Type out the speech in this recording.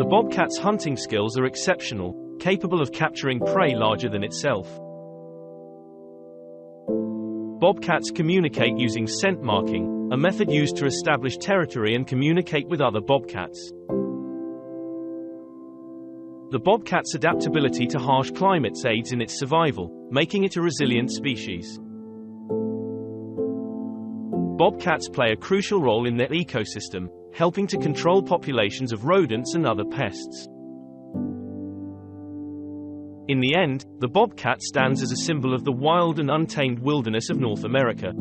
bobcat's hunting skills are exceptional, capable of capturing prey larger than itself. Bobcats communicate using scent marking, a method used to establish territory and communicate with other bobcats. The bobcat's adaptability to harsh climates aids in its survival, making it a resilient species. Bobcats play a crucial role in their ecosystem, helping to control populations of rodents and other pests. In the end, the bobcat stands as a symbol of the wild and untamed wilderness of North America.